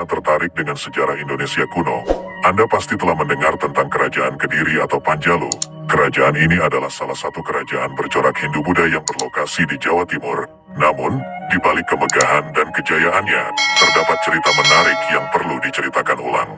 sangat tertarik dengan sejarah Indonesia kuno, Anda pasti telah mendengar tentang Kerajaan Kediri atau Panjalu. Kerajaan ini adalah salah satu kerajaan bercorak Hindu-Buddha yang berlokasi di Jawa Timur. Namun, di balik kemegahan dan kejayaannya, terdapat cerita menarik yang perlu diceritakan ulang.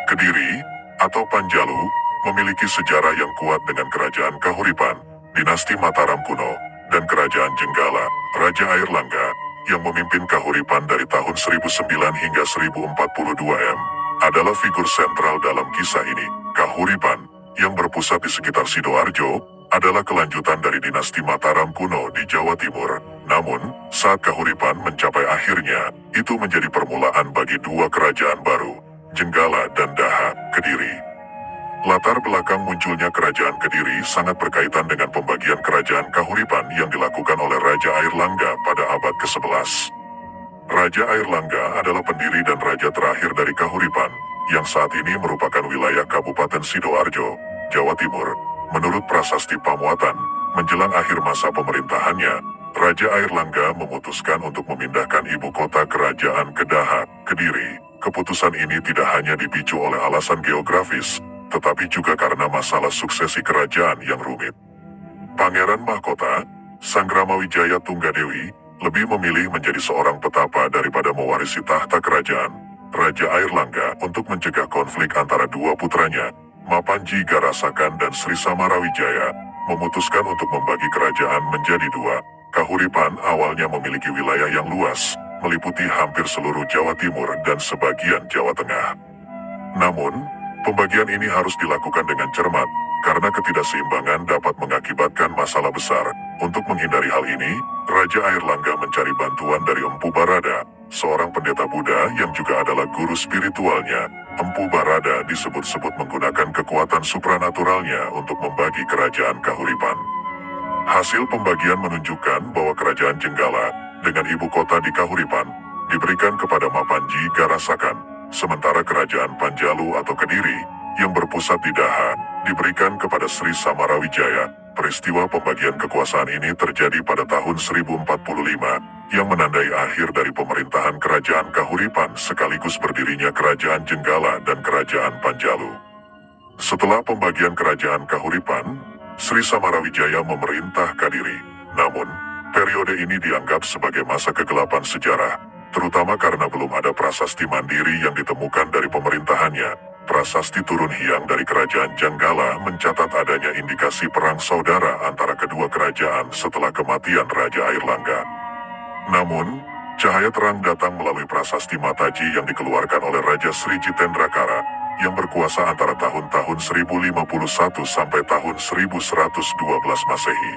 Kediri, atau Panjalu, memiliki sejarah yang kuat dengan Kerajaan Kahuripan, Dinasti Mataram kuno, dan Kerajaan Jenggala, Raja Airlangga, yang memimpin Kahuripan dari tahun 1009 hingga 1042 M, adalah figur sentral dalam kisah ini. Kahuripan, yang berpusat di sekitar Sidoarjo, adalah kelanjutan dari dinasti Mataram kuno di Jawa Timur. Namun, saat Kahuripan mencapai akhirnya, itu menjadi permulaan bagi dua kerajaan baru, Jenggala dan Daha, Kediri. Latar belakang munculnya Kerajaan Kediri sangat berkaitan dengan pembagian Kerajaan Kahuripan yang dilakukan oleh Raja Airlangga pada abad ke-11. Raja Airlangga adalah pendiri dan raja terakhir dari Kahuripan, yang saat ini merupakan wilayah Kabupaten Sidoarjo, Jawa Timur. Menurut prasasti Pamuatan, menjelang akhir masa pemerintahannya, Raja Airlangga memutuskan untuk memindahkan ibu kota kerajaan ke Daha, Kediri. Keputusan ini tidak hanya dipicu oleh alasan geografis, tetapi juga karena masalah suksesi kerajaan yang rumit. Pangeran Mahkota, Sanggramawijaya Tunggadewi, lebih memilih menjadi seorang petapa daripada mewarisi tahta kerajaan. Raja Airlangga, untuk mencegah konflik antara dua putranya, Mapanji Garasakan dan Sri Samarawijaya, memutuskan untuk membagi kerajaan menjadi dua. Kahuripan awalnya memiliki wilayah yang luas, meliputi hampir seluruh Jawa Timur dan sebagian Jawa Tengah. Namun, pembagian ini harus dilakukan dengan cermat, karena ketidakseimbangan dapat mengakibatkan masalah besar. Untuk menghindari hal ini, Raja Airlangga mencari bantuan dari Empu Barada, seorang pendeta Buddha yang juga adalah guru spiritualnya. Empu Barada disebut-sebut menggunakan kekuatan supranaturalnya untuk membagi kerajaan Kahuripan. Hasil pembagian menunjukkan bahwa kerajaan Jenggala, dengan ibu kota di Kahuripan, diberikan kepada Mapanji Garasakan. Sementara kerajaan Panjalu atau Kediri, yang berpusat di Daha, diberikan kepada Sri Samarawijaya. Peristiwa pembagian kekuasaan ini terjadi pada tahun 1045, yang menandai akhir dari pemerintahan kerajaan Kahuripan sekaligus berdirinya kerajaan Jenggala dan kerajaan Panjalu. Setelah pembagian kerajaan Kahuripan, Sri Samarawijaya memerintah Kediri. Namun, periode ini dianggap sebagai masa kegelapan sejarah, terutama karena belum ada prasasti mandiri yang ditemukan dari pemerintahannya. Prasasti turun hiang dari kerajaan Jenggala mencatat adanya indikasi perang saudara antara kedua kerajaan setelah kematian Raja Airlangga. Namun, cahaya terang datang melalui prasasti Mataji yang dikeluarkan oleh Raja Sri Jitendrakara, yang berkuasa antara tahun-tahun 1051 sampai tahun 1112 Masehi.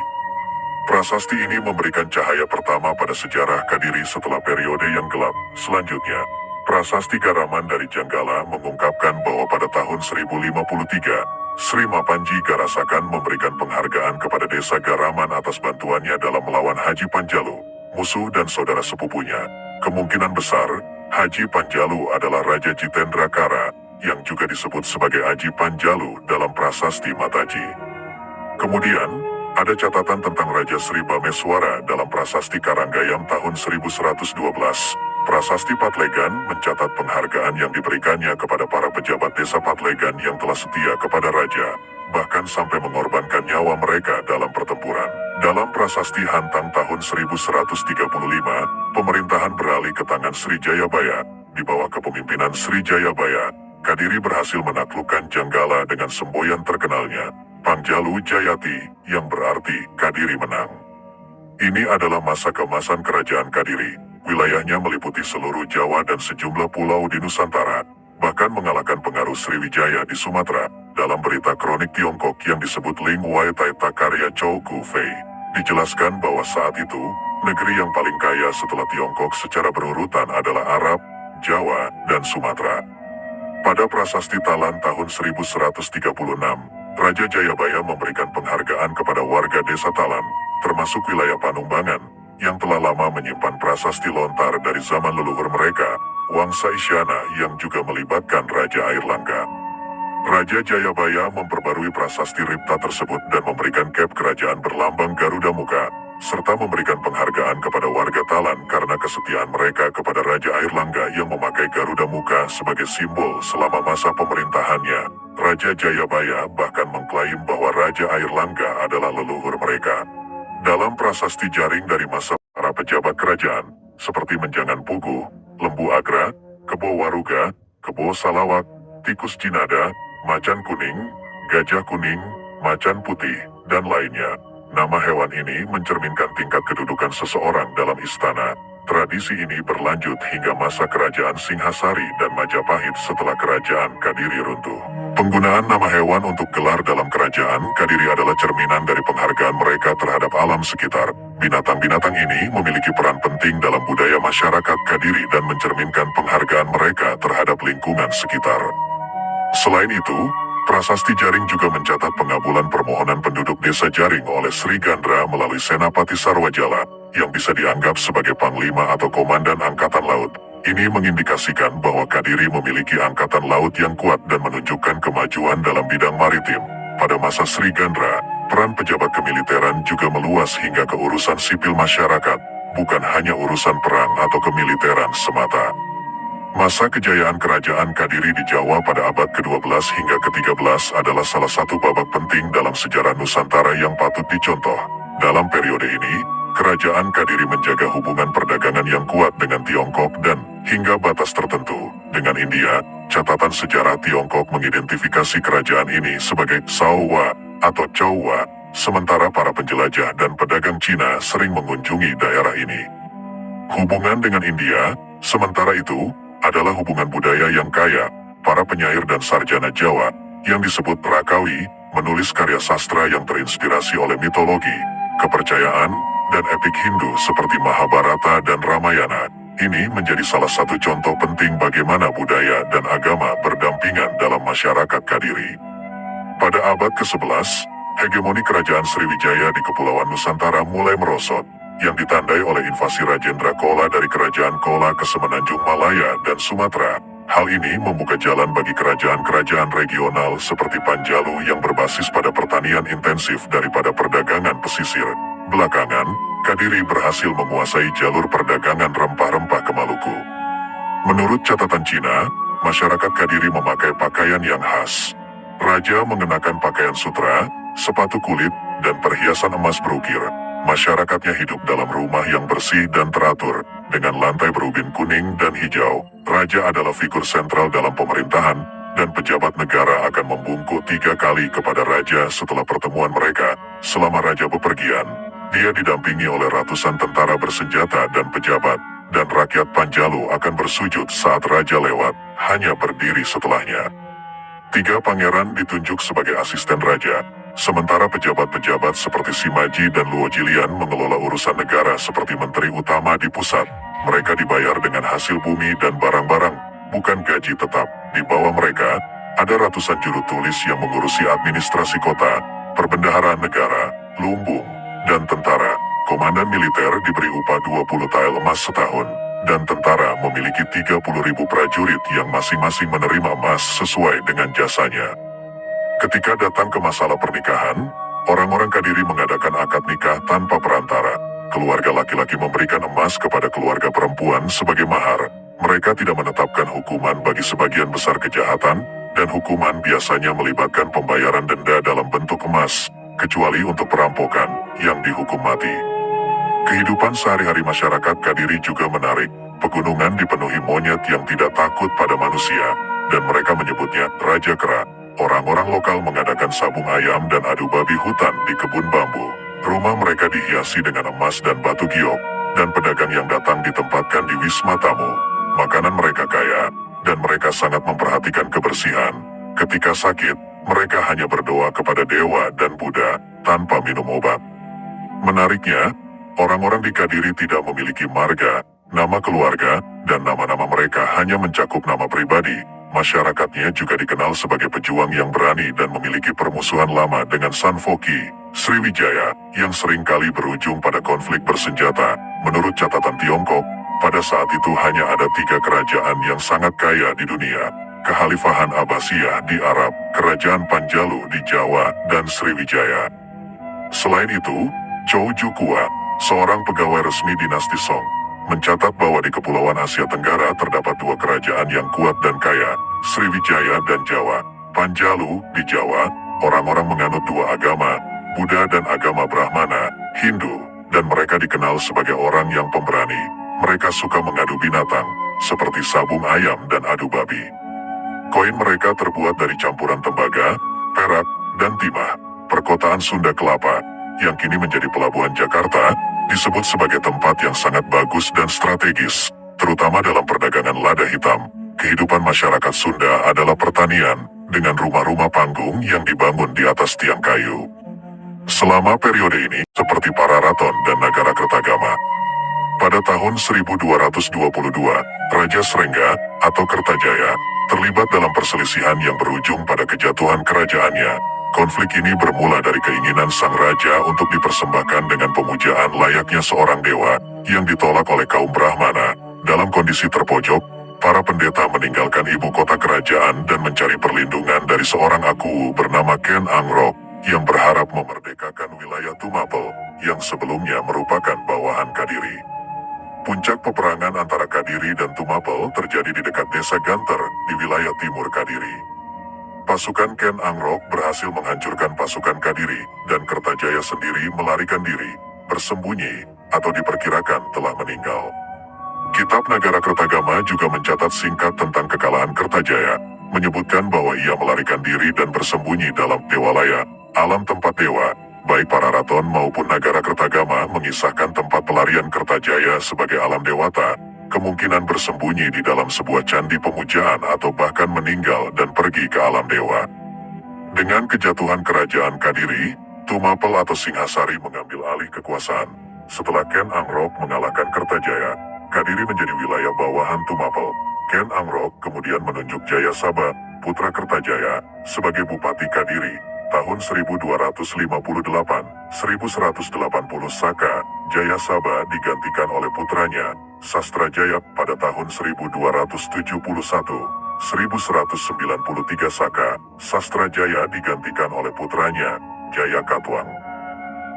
Prasasti ini memberikan cahaya pertama pada sejarah Kediri setelah periode yang gelap. Selanjutnya, Prasasti Garaman dari Jenggala mengungkapkan bahwa pada tahun 1053, Sri Mapanji Garasakan memberikan penghargaan kepada desa Garaman atas bantuannya dalam melawan Haji Panjalu, musuh dan saudara sepupunya. Kemungkinan besar, Haji Panjalu adalah Raja Jitendrakara, yang juga disebut sebagai Aji Panjalu dalam prasasti Mataji. Kemudian, ada catatan tentang Raja Sri Bameswara dalam prasasti Karanggayam tahun 1112. Prasasti Patlegan mencatat penghargaan yang diberikannya kepada para pejabat desa Patlegan yang telah setia kepada raja, bahkan sampai mengorbankan nyawa mereka dalam pertempuran. Dalam prasasti Hantang tahun 1135, pemerintahan beralih ke tangan Sri Jayabaya. Di bawah kepemimpinan Sri Jayabaya, Kediri berhasil menaklukkan Jenggala dengan semboyan terkenalnya, Panjalu Jayati, yang berarti Kediri menang. Ini adalah masa keemasan kerajaan Kediri. Wilayahnya meliputi seluruh Jawa dan sejumlah pulau di Nusantara, bahkan mengalahkan pengaruh Sriwijaya di Sumatera. Dalam berita kronik Tiongkok yang disebut Ling Wai Taita Karya Chow Ku Fei, dijelaskan bahwa saat itu, negeri yang paling kaya setelah Tiongkok secara berurutan adalah Arab, Jawa, dan Sumatera. Pada prasasti Talan tahun 1136, Raja Jayabaya memberikan penghargaan kepada warga desa Talan, termasuk wilayah Panumbangan, yang telah lama menyimpan prasasti lontar dari zaman leluhur mereka, Wangsa Isyana yang juga melibatkan Raja Airlangga. Raja Jayabaya memperbarui prasasti Ripta tersebut dan memberikan cap kerajaan berlambang Garuda Muka, serta memberikan penghargaan kepada warga Talan karena kesetiaan mereka kepada Raja Airlangga yang memakai Garuda Muka sebagai simbol selama masa pemerintahannya. Raja Jayabaya bahkan mengklaim bahwa Raja Airlangga adalah leluhur mereka. Dalam prasasti jaring dari masa para pejabat kerajaan, seperti Menjangan Pugu, Lembu Agra, Kebo Waruga, Kebo Salawak, Tikus Jinada, Macan Kuning, Gajah Kuning, Macan Putih, dan lainnya. Nama hewan ini mencerminkan tingkat kedudukan seseorang dalam istana. Tradisi ini berlanjut hingga masa kerajaan Singhasari dan Majapahit setelah kerajaan Kadiri runtuh. Penggunaan nama hewan untuk gelar dalam kerajaan Kadiri adalah cerminan dari penghargaan mereka terhadap alam sekitar. Binatang-binatang ini memiliki peran penting dalam budaya masyarakat Kadiri dan mencerminkan penghargaan mereka terhadap lingkungan sekitar. Selain itu, prasasti Jaring juga mencatat pengabulan permohonan penduduk desa Jaring oleh Sri Gandra melalui Senapati Sarwajala, yang bisa dianggap sebagai panglima atau komandan angkatan laut. Ini mengindikasikan bahwa Kadiri memiliki angkatan laut yang kuat dan menunjukkan kemajuan dalam bidang maritim. Pada masa Sri Gandra, peran pejabat kemiliteran juga meluas hingga ke urusan sipil masyarakat, bukan hanya urusan perang atau kemiliteran semata. Masa kejayaan kerajaan Kadiri di Jawa pada abad ke-12 hingga ke-13 adalah salah satu babak penting dalam sejarah Nusantara yang patut dicontoh. Dalam periode ini, kerajaan Kadiri menjaga hubungan perdagangan yang kuat dengan Tiongkok dan, hingga batas tertentu, dengan India. Catatan sejarah Tiongkok mengidentifikasi kerajaan ini sebagai Saowa atau Chouwa, sementara para penjelajah dan pedagang Cina sering mengunjungi daerah ini. Hubungan dengan India, sementara itu, adalah hubungan budaya yang kaya. Para penyair dan sarjana Jawa, yang disebut Rakawi, menulis karya sastra yang terinspirasi oleh mitologi, kepercayaan, dan epik Hindu seperti Mahabharata dan Ramayana. Ini menjadi salah satu contoh penting bagaimana budaya dan agama berdampingan dalam masyarakat Kadiri. Pada abad ke-11, hegemoni kerajaan Sriwijaya di Kepulauan Nusantara mulai merosot, yang ditandai oleh invasi Rajendra Chola dari kerajaan Chola ke Semenanjung Malaya dan Sumatera. Hal ini membuka jalan bagi kerajaan-kerajaan regional seperti Panjalu yang berbasis pada pertanian intensif daripada perdagangan pesisir. Belakangan, Kadiri berhasil menguasai jalur perdagangan rempah-rempah ke Maluku. Menurut catatan Cina, masyarakat Kadiri memakai pakaian yang khas. Raja mengenakan pakaian sutra, sepatu kulit, dan perhiasan emas berukir. Masyarakatnya hidup dalam rumah yang bersih dan teratur, dengan lantai berubin kuning dan hijau. Raja adalah figur sentral dalam pemerintahan, dan pejabat negara akan membungkuk 3 kali kepada raja setelah pertemuan mereka. Selama raja bepergian, dia didampingi oleh ratusan tentara bersenjata dan pejabat, dan rakyat Panjalu akan bersujud saat raja lewat, hanya berdiri setelahnya. 3 pangeran ditunjuk sebagai asisten raja, sementara pejabat-pejabat seperti Simaji dan Luo Jilian mengelola urusan negara seperti menteri utama di pusat. Mereka dibayar dengan hasil bumi dan barang-barang, bukan gaji tetap. Di bawah mereka, ada ratusan juru tulis yang mengurusi administrasi kota, perbendaharaan negara, lumbung, dan tentara. Komandan militer diberi upah 20 tael emas setahun, dan tentara memiliki 30.000 prajurit yang masing-masing menerima emas sesuai dengan jasanya. Ketika datang ke masalah pernikahan, orang-orang Kadiri mengadakan akad nikah tanpa perantara. Keluarga laki-laki memberikan emas kepada keluarga perempuan sebagai mahar. Mereka tidak menetapkan hukuman bagi sebagian besar kejahatan, dan hukuman biasanya melibatkan pembayaran denda dalam bentuk emas, kecuali untuk perampokan, yang dihukum mati. Kehidupan sehari-hari masyarakat Kadiri juga menarik. Pegunungan dipenuhi monyet yang tidak takut pada manusia, dan mereka menyebutnya Raja Kera. Orang-orang lokal mengadakan sabung ayam dan adu babi hutan di kebun bambu. Rumah mereka dihiasi dengan emas dan batu giok, dan pedagang yang datang ditempatkan di wisma tamu. Makanan mereka kaya, dan mereka sangat memperhatikan kebersihan. Ketika sakit, mereka hanya berdoa kepada dewa dan Buddha, tanpa minum obat. Menariknya, orang-orang di Kadiri tidak memiliki marga, nama keluarga, dan nama-nama mereka hanya mencakup nama pribadi. Masyarakatnya juga dikenal sebagai pejuang yang berani dan memiliki permusuhan lama dengan Sanfoki, Sriwijaya, yang seringkali berujung pada konflik bersenjata. Menurut catatan Tiongkok, pada saat itu hanya ada 3 kerajaan yang sangat kaya di dunia: Kekhalifahan Abbasiyah di Arab, Kerajaan Panjalu di Jawa, dan Sriwijaya. Selain itu, Choujukua, seorang pegawai resmi dinasti Song, mencatat bahwa di Kepulauan Asia Tenggara terdapat dua kerajaan yang kuat dan kaya, Sriwijaya dan Jawa. Panjalu, di Jawa, orang-orang menganut dua agama, Buddha dan agama Brahmana, Hindu, dan mereka dikenal sebagai orang yang pemberani. Mereka suka mengadu binatang, seperti sabung ayam dan adu babi. Koin mereka terbuat dari campuran tembaga, perak, dan timah. Perkotaan Sunda Kelapa, yang kini menjadi pelabuhan Jakarta, disebut sebagai tempat yang sangat bagus dan strategis, terutama dalam perdagangan lada hitam. Kehidupan masyarakat Sunda adalah pertanian, dengan rumah-rumah panggung yang dibangun di atas tiang kayu. Selama periode ini, seperti Pararaton dan Nagara Kertagama. Pada tahun 1222, Raja Srengga, atau Kertajaya, terlibat dalam perselisihan yang berujung pada kejatuhan kerajaannya. Konflik ini bermula dari keinginan sang raja untuk dipersembahkan dengan pemujaan layaknya seorang dewa, yang ditolak oleh kaum Brahmana. Dalam kondisi terpojok, para pendeta meninggalkan ibu kota kerajaan dan mencari perlindungan dari seorang aku bernama Ken Angrok, yang berharap memerdekakan wilayah Tumapel, yang sebelumnya merupakan bawahan Kadiri. Puncak peperangan antara Kadiri dan Tumapel terjadi di dekat desa Ganter, di wilayah timur Kadiri. Pasukan Ken Angrok berhasil menghancurkan pasukan Kadiri, dan Kertajaya sendiri melarikan diri, bersembunyi, atau diperkirakan telah meninggal. Kitab Nagara Kertagama juga mencatat singkat tentang kekalahan Kertajaya, menyebutkan bahwa ia melarikan diri dan bersembunyi dalam Dewalaya, alam tempat dewa. Baik Pararaton maupun Nagara Kertagama mengisahkan tempat pelarian Kertajaya sebagai alam dewata, kemungkinan bersembunyi di dalam sebuah candi pemujaan atau bahkan meninggal dan pergi ke alam dewa. Dengan kejatuhan kerajaan Kadiri, Tumapel atau Singhasari mengambil alih kekuasaan. Setelah Ken Angrok mengalahkan Kertajaya, Kadiri menjadi wilayah bawahan Tumapel. Ken Angrok kemudian menunjuk Jayasaba, putra Kertajaya, sebagai Bupati Kadiri. Tahun 1258, 1180 Saka, Jayasaba digantikan oleh putranya, Sastrajaya pada tahun 1271. 1193 Saka, Sastrajaya digantikan oleh putranya, Jayakatwang.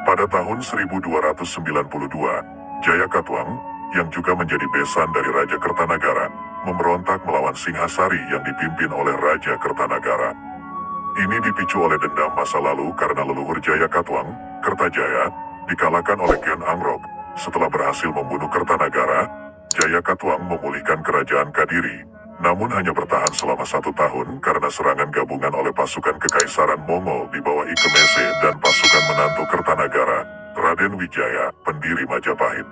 Pada tahun 1292, Jayakatwang, yang juga menjadi besan dari Raja Kertanagara, memberontak melawan Singhasari yang dipimpin oleh Raja Kertanagara. Ini dipicu oleh dendam masa lalu karena leluhur Jayakatwang, Kertajaya, dikalahkan oleh Ken Angrok. Setelah berhasil membunuh Kertanagara, Jayakatwang memulihkan kerajaan Kadiri, namun hanya bertahan selama 1 tahun karena serangan gabungan oleh pasukan Kekaisaran Mongol di bawah Ikemese dan pasukan menantu Kertanagara, Raden Wijaya, pendiri Majapahit.